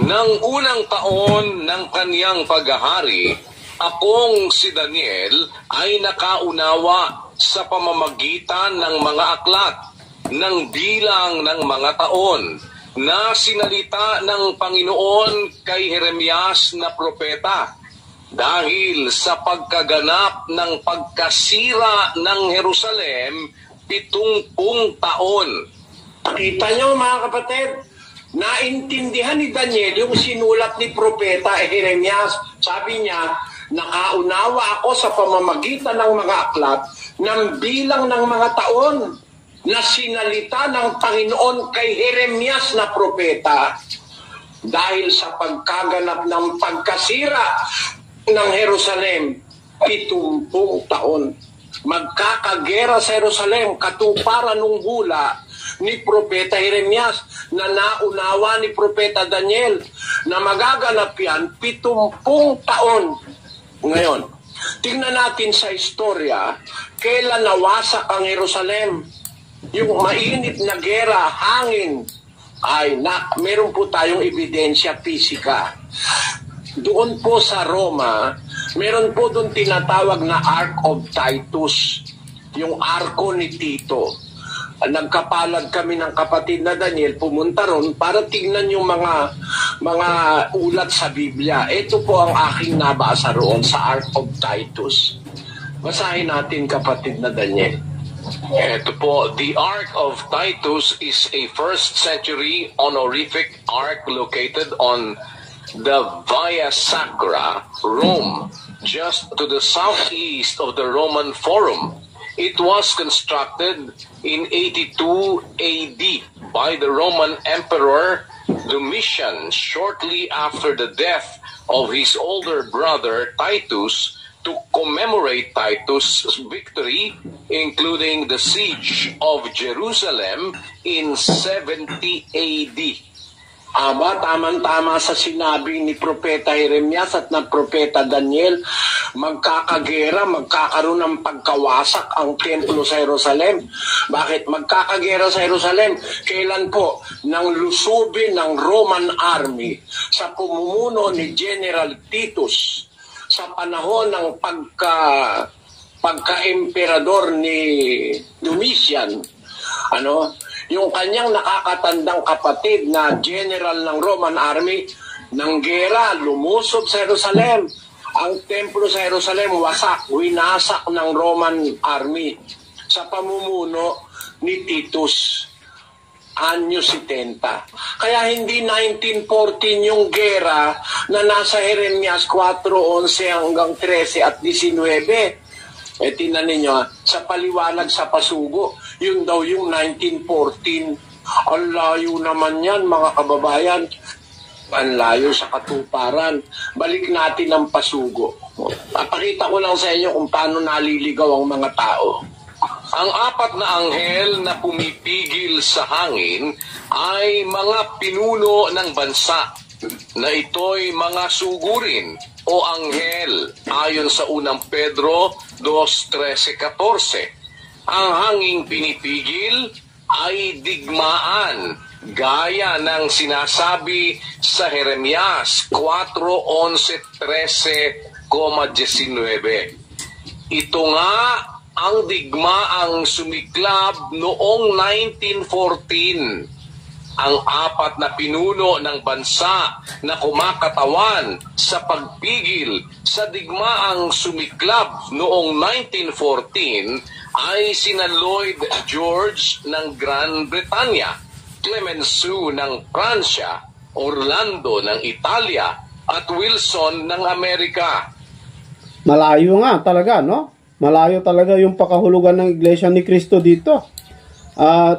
Nang unang taon ng kaniyang paghahari, akong si Daniel ay nakaunawa sa pamamagitan ng mga aklat ng bilang ng mga taon na sinalita ng Panginoon kay Jeremias na propeta dahil sa pagkaganap ng pagkasira ng Jerusalem 70 taon. Kita nyo mga kapatid, naintindihan ni Daniel yung sinulat ni propeta Jeremias. Sabi niya, nakaunawa ako sa pamamagitan ng mga aklat ng bilang ng mga taon na sinalita ng Panginoon kay Jeremias na propeta dahil sa pagkaganap ng pagkasira ng Jerusalem 70 taon. Magkakagera sa Jerusalem katuparan ng hula ni Propeta Jeremias na naunawa ni Propeta Daniel na magaganap yan 70 taon. Ngayon, tingnan natin sa istorya, kailan nawasak ang Jerusalem? yung mainit na gera, hangin, ay meron po tayong ebidensya pisika. Doon po sa Roma, meron po doon tinatawag na Ark of Titus, yung arko ni Tito. Nagkapalad kami ng kapatid na Daniel, pumunta ron para tignan yung mga ulat sa Biblia. Ito po ang aking nabasa roon sa Ark of Titus. Basahin natin, kapatid na Daniel. Ito po, the Ark of Titus is a 1st century honorific ark located on the Via Sacra, Rome, just to the southeast of the Roman Forum. It was constructed in 82 AD by the Roman Emperor Domitian shortly after the death of his older brother Titus to commemorate Titus' victory, including the siege of Jerusalem in 70 AD. Aba, tamang-tama sa sinabi ni Propeta Jeremias at ng Propeta Daniel, magkakagera, magkakaroon ng pagkawasak ang templo sa Jerusalem. Bakit magkakagera sa Jerusalem? Kailan po? Nang lusubin ng Roman army sa pamumuno ni General Titus sa panahon ng pagka-emperador ni Domitian. Yung kanyang nakakatandang kapatid na general ng Roman army, ng gera, lumusob sa Jerusalem. Ang templo sa Jerusalem wasak, winasak ng Roman army sa pamumuno ni Titus, anyo 70. Kaya hindi 1914 yung gera na nasa Jeremias 4:11 hanggang 13 at 19. Tingnan ninyo, sa paliwanag sa pasugo, yun daw yung 1914. Ang layo naman yan, mga kababayan. Ang layo sa katuparan. Balik natin ang pasugo. Papakita ko lang sa inyo kung paano naliligaw ang mga tao. Ang 4 na anghel na pumipigil sa hangin ay mga pinuno ng bansa na ito'y mga sugurin o anghel ayon sa unang Pedro 2:13-14. Ang hanging pinipigil ay digmaan gaya ng sinasabi sa Jeremias 4:11-13-19. Ito nga ang digmaang sumiklab noong 1914. Ang 4 na pinuno ng bansa na kumakatawan sa pagpigil sa digmaang sumiklab noong 1914 ay sina Lloyd George ng Gran Bretanya, Clemenceau ng Pransya, Orlando ng Italia, at Wilson ng Amerika. Malayo nga talaga, no? Malayo talaga yung pakahulugan ng Iglesia ni Cristo dito.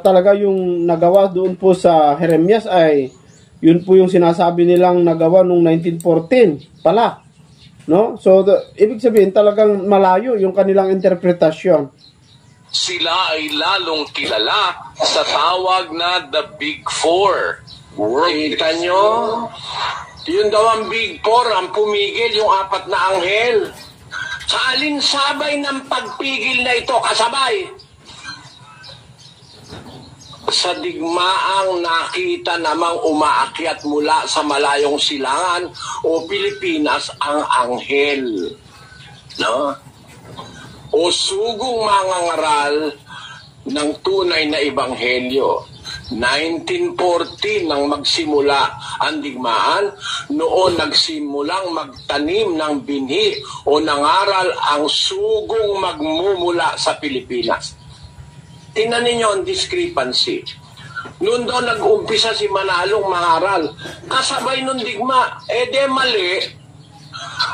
Talaga yung nagawa doon po sa Jeremias ay yun po yung sinasabi nilang nagawa noong 1914 pala, no? So ibig sabihin talagang malayo yung kanilang interpretasyon. Sila ay lalong kilala sa tawag na The Big Four. Kita nyo? Yun daw ang Big Four, ang pumigil, yung 4 na anghel. Sa alinsabay ng pagpigil na ito, kasabay sa digmaang nakita namang umaakyat mula sa malayong silangan o Pilipinas ang anghel, no? O sugong mangangaral ng tunay na ebanghelyo. 1914 nang magsimula ang digmaan, noon nagsimulang magtanim ng binhi o nangaral ang sugong magmumula sa Pilipinas. Tingnan ninyo ang discrepancy. Noon daw nag-umpisa si Manalong mangaral, kasabay nung digma, mali.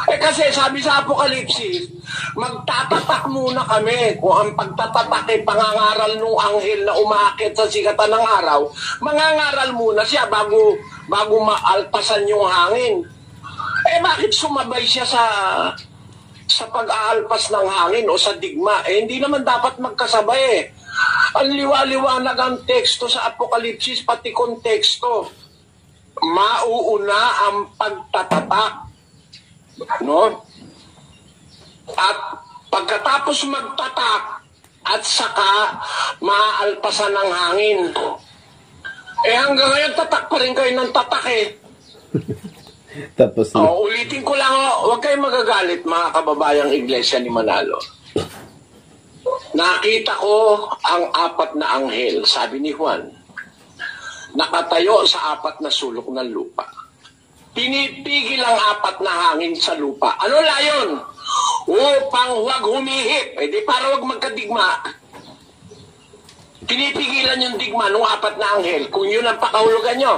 Kasi sabi sa Apokalipsis, magtatatak muna kami. Kung ang pagtatatak ay pangangaral nung anghel na umaakit sa sikatan ng araw, mangangaral muna siya bago maalpasan yung hangin. Bakit sumabay siya sa pag-aalpas ng hangin o sa digma? Hindi naman dapat magkasabay. Ang liwa-liwanag ang teksto sa Apokalipsis, pati konteksto. Mauuna ang pagtatatak, no? At pagkatapos magtatak, at saka maaalpasan ng hangin. Hanggang ngayon tatak pa rin kayo ng tatak Tapos na. Ulitin ko lang, huwag kayong magagalit mga kababayang iglesia ni Manalo. Nakita ko ang 4 na anghel, sabi ni Juan, nakatayo sa 4 na sulok ng lupa. Pinipigil ang 4 na hangin sa lupa. Ano layon? Upang huwag humihip. Di para huwag magkadigma. Pinipigilan yung digma ng 4 na anghel, kung yun ang pakahulugan nyo.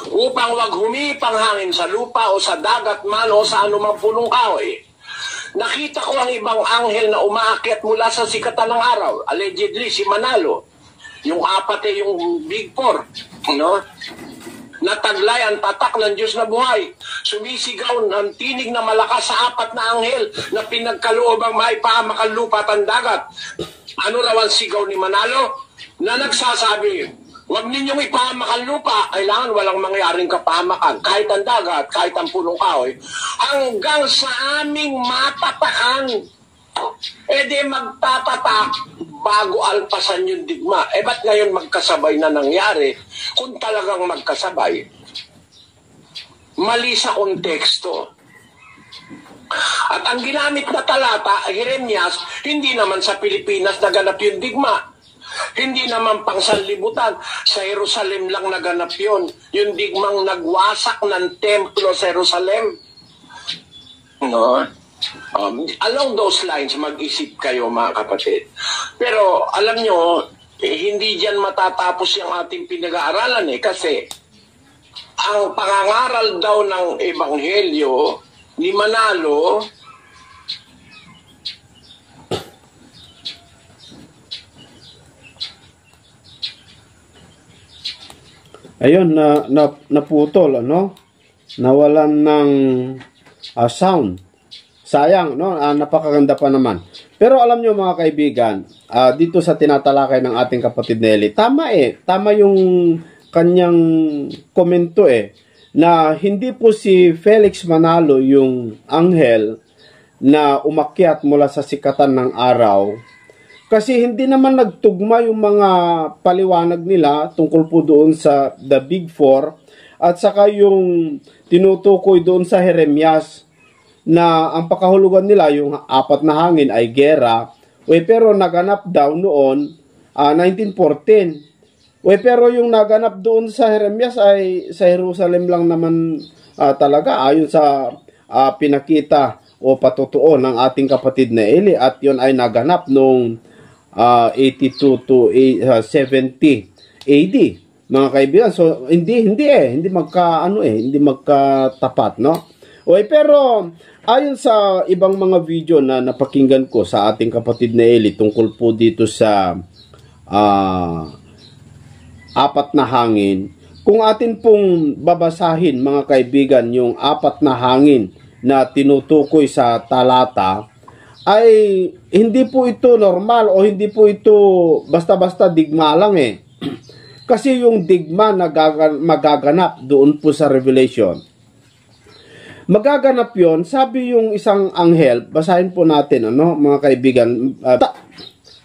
Upang huwag humihip ang hangin sa lupa o sa dagat man o sa anumang punong kahoy. Nakita ko ang ibang anghel na umaakyat mula sa sikatan ng araw. Allegedly, si Manalo. Yung 4 yung Big Four. No? Nataglay ang tatak ng Diyos na buhay. Sumisigaw ng tinig na malakas sa 4 na anghel na pinagkaloob ang maipahamak ang lupa at ang dagat. Ano raw ang sigaw ni Manalo? Na nagsasabi, huwag ninyong ipahamak ang lupa, kailangan walang mangyaring kapahamakan, kahit ang dagat, kahit ang punong kahoy, hanggang sa aming matatakan. Di magtatatak bago alpasan yung digma. Ba't ngayon magkasabay na nangyari? Kung talagang magkasabay, mali sa konteksto. At ang ginamit na talata, Jeremias, hindi naman sa Pilipinas naganap yung digma. Hindi naman pang sanlibutan. Sa Jerusalem lang naganap yun. Yung digmang nagwasak ng templo sa Jerusalem. No? Along those lines, mag-isip kayo mga kapatid. Pero alam nyo, hindi dyan matatapos yung ating pinag-aaralan kasi ang pangangaral daw ng Ebanghelyo ni Manalo ayun, naputol, nawalan ng sound. Sayang, napakaganda pa naman. Pero alam nyo mga kaibigan, dito sa tinatalakay ng ating kapatid Nelly, tama yung kanyang komento na hindi po si Felix Manalo yung anghel na umakyat mula sa sikatan ng araw. Kasi hindi naman nagtugma yung mga paliwanag nila tungkol po doon sa The Big Four at saka yung tinutukoy doon sa Jeremias na ang pakahulugan nila yung 4 na hangin ay gera. Pero naganap daw noon 1914. Pero yung naganap doon sa Jeremias ay sa Jerusalem lang naman talaga ayon sa pinakita o patutuo ng ating kapatid na Eli, at yun ay naganap noong 82 to 70 AD mga kaibigan. So hindi magkatapat, no? Pero ayon sa ibang mga video na napakinggan ko sa ating kapatid na Eli tungkol po dito sa 4 na hangin, kung atin pong babasahin mga kaibigan yung 4 na hangin na tinutukoy sa talata, ay hindi po ito normal o hindi po ito basta-basta digma lang Kasi yung digma na magaganap doon po sa Revelation, magaganap yon, sabi yung isang anghel, basahin po natin mga kaibigan.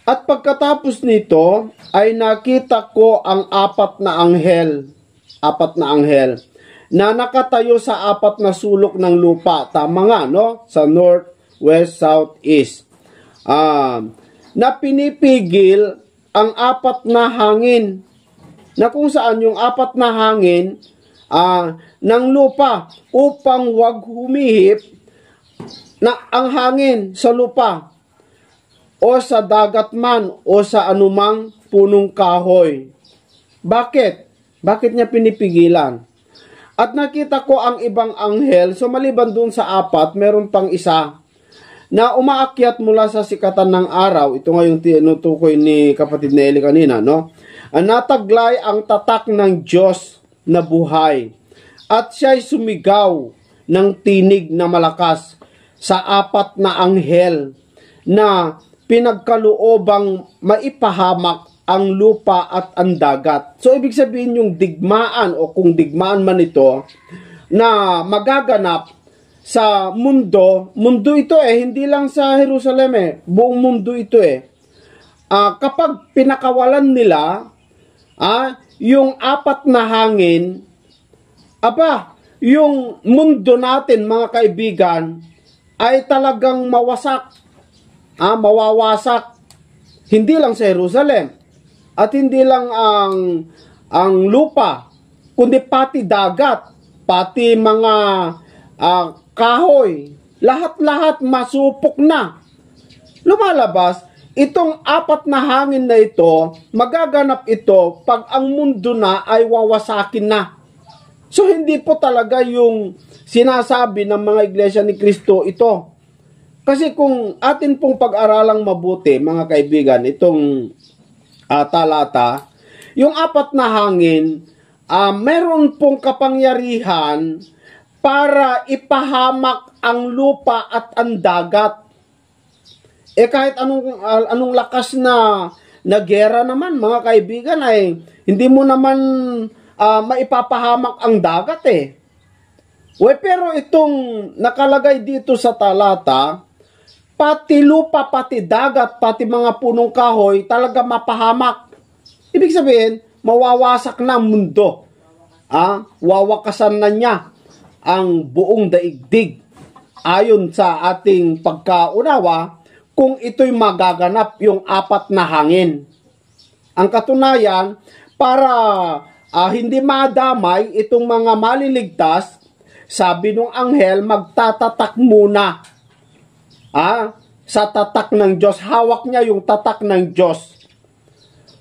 At pagkatapos nito ay nakita ko ang 4 na anghel na nakatayo sa 4 na sulok ng lupa. Tama nga, sa north, west, south, east. Na pinipigil ang 4 na hangin. Na kung saan yung 4 na hangin ng lupa upang wag humihip na ang hangin sa lupa o sa dagat man o sa anumang punong kahoy. Bakit? Bakit niya pinipigilan? At nakita ko ang ibang anghel, so maliban doon sa 4, meron pang isa na umaakyat mula sa sikatan ng araw. Ito nga yung tinutukoy ni kapatid na Eli kanina, nataglay ang tatak ng Diyos na buhay. At siya'y sumigaw ng tinig na malakas sa 4 na anghel na pinagkaloobang maipahamak ang lupa at ang dagat. So, ibig sabihin yung digmaan o kung digmaan man ito na magaganap sa mundo ito hindi lang sa Jerusalem buong mundo ito kapag pinakawalan nila yung apat na hangin, yung mundo natin mga kaibigan ay talagang mawasak, mawawasak. Hindi lang sa Jerusalem at hindi lang ang lupa, kundi pati dagat, pati mga kahoy, lahat-lahat masupok na. Lumalabas, itong apat na hangin na ito, magaganap ito pag ang mundo na ay wawasakin na. So hindi po talaga yung sinasabi ng mga iglesia ni Kristo ito. Kasi kung atin pong pag-aralang mabuti, mga kaibigan, itong talata, yung apat na hangin, meron pong kapangyarihan para ipahamak ang lupa at ang dagat. Kahit anong lakas na gera naman, mga kaibigan, ay hindi mo naman maipapahamak ang dagat pero itong nakalagay dito sa talata, pati lupa, pati dagat, pati mga punong kahoy, talaga mapahamak. Ibig sabihin, mawawasak na ang mundo. Wawakasan na niya ang buong daigdig. Ayon sa ating pagkaunawa, kung ito'y magaganap yung apat na hangin. Ang katunayan, para hindi madamay itong mga maliligtas, sabi nung anghel, magtatatak muna. Sa tatak ng Diyos. Hawak niya yung tatak ng Diyos.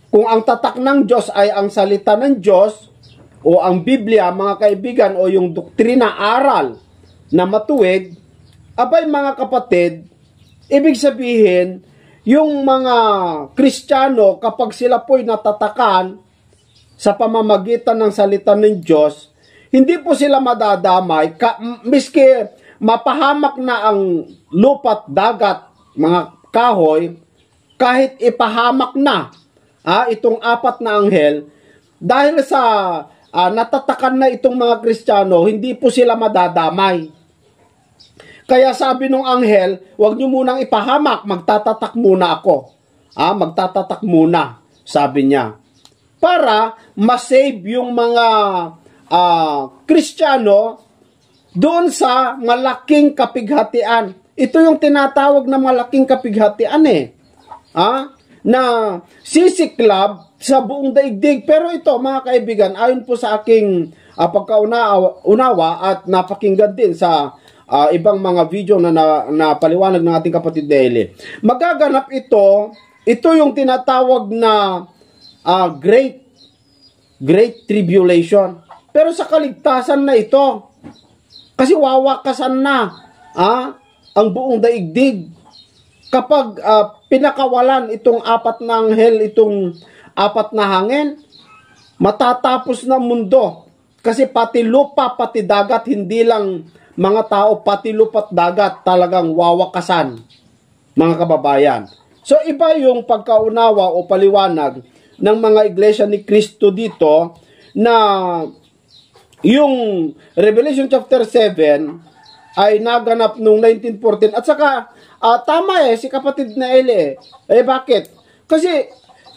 Kung ang tatak ng Diyos ay ang salita ng Diyos, o ang Biblia, mga kaibigan, o yung doktrina, aral na matuwid, mga kapatid, ibig sabihin, yung mga Kristiyano, kapag sila po'y natatakan sa pamamagitan ng salita ng Diyos, hindi po sila madadamay, miski mapahamak na ang lupa't dagat, mga kahoy, kahit ipahamak na itong apat na anghel, dahil sa natatakan na itong mga Kristiyano, hindi po sila madadamay. Kaya sabi nung anghel, huwag nyo munang ipahamak, magtatatak muna ako. Magtatatak muna, sabi niya. Para masave yung mga Kristiyano doon sa malaking kapighatian. Ito yung tinatawag na malaking kapighatian na sisiklab sa buong daigdig. Pero ito, mga kaibigan, ayon po sa aking pagkaunawa at napakinggan din sa ibang mga video na paliwanag ng ating kapatid Daily, magaganap ito yung tinatawag na Great Tribulation. Pero sa kaligtasan na ito, kasi wawakasan na ang buong daigdig. Kapag pinakawalan itong apat na anghel, itong apat na hangin, matatapos na mundo. Kasi pati lupa, pati dagat, hindi lang mga tao, pati lupa at dagat talagang wawakasan, mga kababayan. So iba yung pagkaunawa o paliwanag ng mga iglesia ni Kristo dito, na yung Revelation chapter 7 ay naganap noong 1914. At saka, tama si kapatid na Eli. Bakit? Kasi,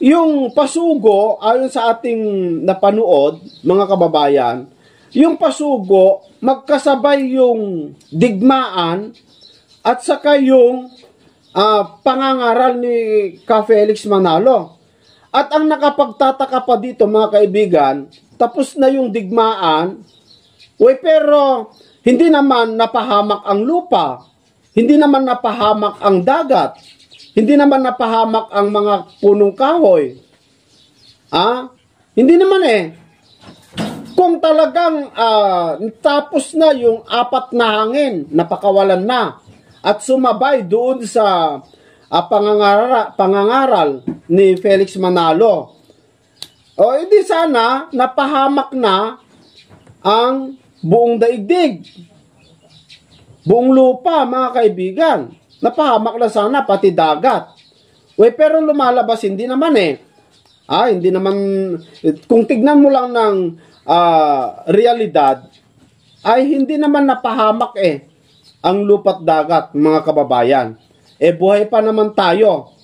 yung pasugo, ayon sa ating napanood, mga kababayan, yung pasugo, magkasabay yung digmaan, at saka yung pangangaral ni Ka Felix Manalo. At ang nakapagtataka pa dito, mga kaibigan, tapos na yung digmaan, pero hindi naman napahamak ang lupa, hindi naman napahamak ang dagat, hindi naman napahamak ang mga punong kahoy. Hindi naman Kung talagang tapos na yung apat na hangin, napakawalan na, at sumabay doon sa pangangaral ni Felix Manalo, hindi sana napahamak na ang buong daigdig, buong lupa, mga kaibigan. Napahamak na sana pati dagat. Pero lumalabas, hindi naman hindi naman, kung tignan mo lang ng realidad, ay hindi naman napahamak ang lupa't dagat, mga kababayan. Buhay pa naman tayo.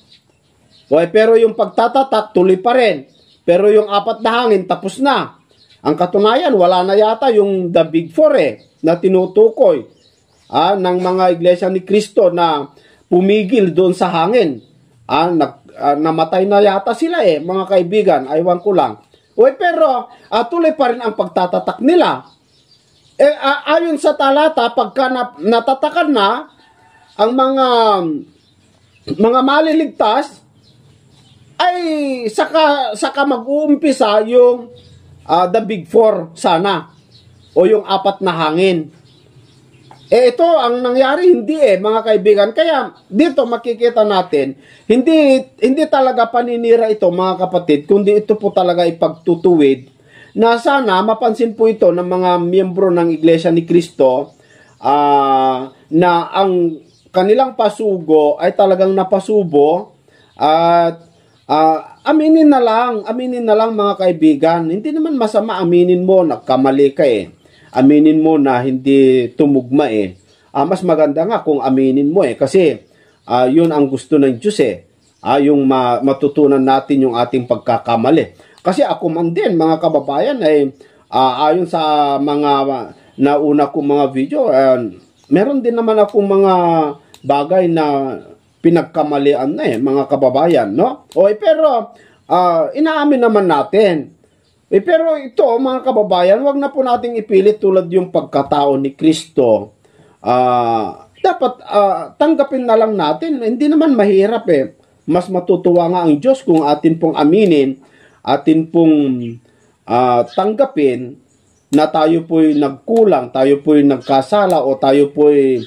Okay, pero yung pagtatatak, tuloy pa rin. Pero yung apat na hangin, tapos na. Ang katunayan, wala na yata yung the Big Four na tinutukoy ng mga iglesia ni Cristo na pumigil doon sa hangin. Namatay na yata sila mga kaibigan, aywan ko lang. Okay, pero tuloy pa rin ang pagtatatak nila. Ayon sa talata, pagka natatakan na ang mga maliligtas, ay saka mag-uumpisa yung the Big Four sana, o yung apat na hangin. Ito ang nangyari, hindi mga kaibigan. Kaya dito makikita natin, hindi talaga paninira ito mga kapatid, kundi ito po talaga ipagtutuwid na sana mapansin po ito ng mga miyembro ng Iglesia ni Cristo na ang kanilang pasugo ay talagang napasubo at aminin na lang mga kaibigan. Hindi naman masama aminin mo nagkamali ka aminin mo na hindi tumugma mas maganda nga kung aminin mo kasi yun ang gusto ng Diyos yung matutunan natin yung ating pagkakamali. Kasi ako man din, mga kababayan, ayon sa mga nauna kong mga video, meron din naman akong mga bagay na pinagkamalian na mga kababayan, no? Pero inaamin naman natin. Pero ito, mga kababayan, wag na po nating ipilit tulad yung pagkatao ni Kristo. Dapat tanggapin na lang natin. Hindi naman mahirap Mas matutuwa nga ang Diyos kung atin pong aminin, atin pong tanggapin na tayo po'y nagkulang, tayo po'y nagkasala, o tayo po'y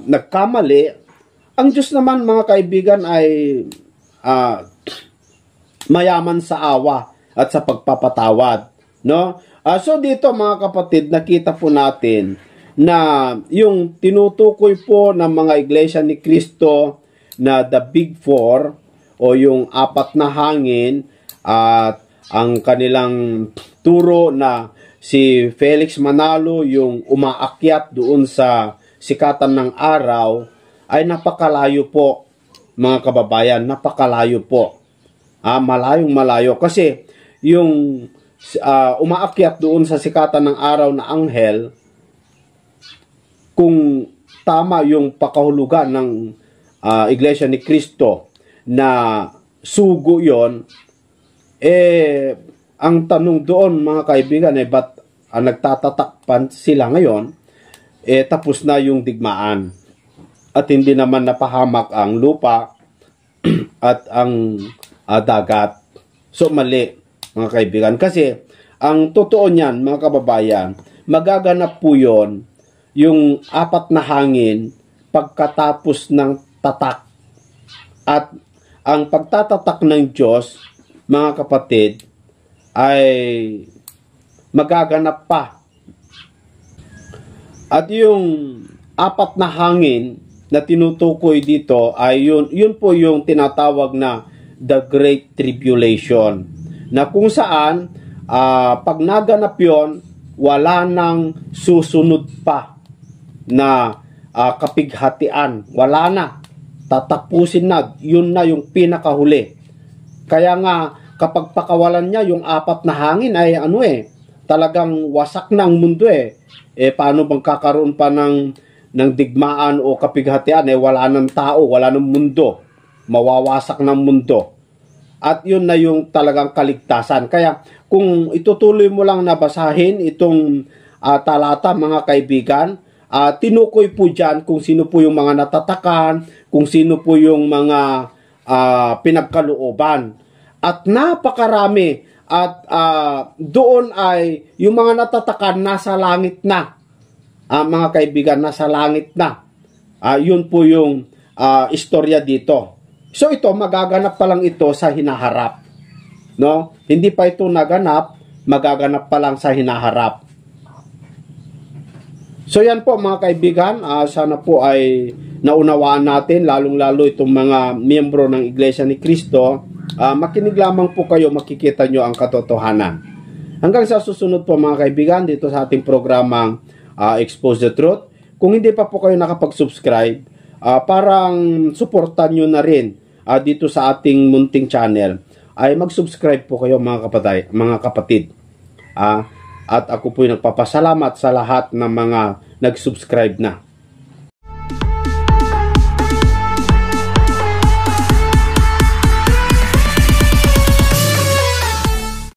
nagkamali. Ang Diyos naman, mga kaibigan, ay mayaman sa awa at sa pagpapatawad, no? So dito, mga kapatid, nakita po natin na yung tinutukoy po ng mga iglesia ni Cristo na the Big Four o yung apat na hangin at ang kanilang turo na si Felix Manalo yung umaakyat doon sa sikatan ng araw ay napakalayo po, mga kababayan, napakalayo po. Malayong malayo kasi yung umaakyat doon sa sikatan ng araw na anghel, kung tama yung pakahulugan ng Iglesia ni Cristo na sugo yon, ang tanong doon, mga kaibigan, ba't nagtatatakpan sila ngayon, tapos na yung digmaan at hindi naman napahamak ang lupa at ang dagat. So mali, mga kaibigan, kasi ang totoo niyan, mga kababayan, magaganap po yon yung apat na hangin pagkatapos ng tatak. At ang pagtatatak ng Diyos, mga kapatid, ay magaganap pa. At yung apat na hangin na tinutukoy dito ay yun po yung tinatawag na the Great Tribulation, na kung saan pag naganap yon, wala nang susunod pa na kapighatian. Wala na. Tatapusin na. Yun na yung pinakahuli. Kaya nga, kapag pakawalan niya yung apat na hangin ay talagang wasak na ang mundo paano bang kakaroon pa ng digmaan o kapighatian? Wala ng tao, wala ng mundo. Mawawasak ng mundo. At yun na yung talagang kaligtasan. Kaya kung itutuloy mo lang na basahin itong talata, mga kaibigan, tinukoy po dyan kung sino po yung mga natatakan, kung sino po yung mga pinagkalooban. At napakarami. At doon ay yung mga natatakan nasa langit na. Mga kaibigan, nasa langit na. Yun po yung istorya dito. So ito, magaganap pa lang ito sa hinaharap. No? Hindi pa ito naganap, magaganap pa lang sa hinaharap. So yan po, mga kaibigan, sana po ay naunawaan natin, lalong-lalo itong mga miyembro ng Iglesia ni Cristo. Makinig lamang po kayo, makikita nyo ang katotohanan. Hanggang sa susunod po, mga kaibigan, dito sa ating programang Expose the Truth. Kung hindi pa po kayo nakapag-subscribe, parang suportan nyo na rin dito sa ating munting channel, ay mag-subscribe po kayo mga kapatid. At ako po nagpapasalamat sa lahat ng mga nag-subscribe na.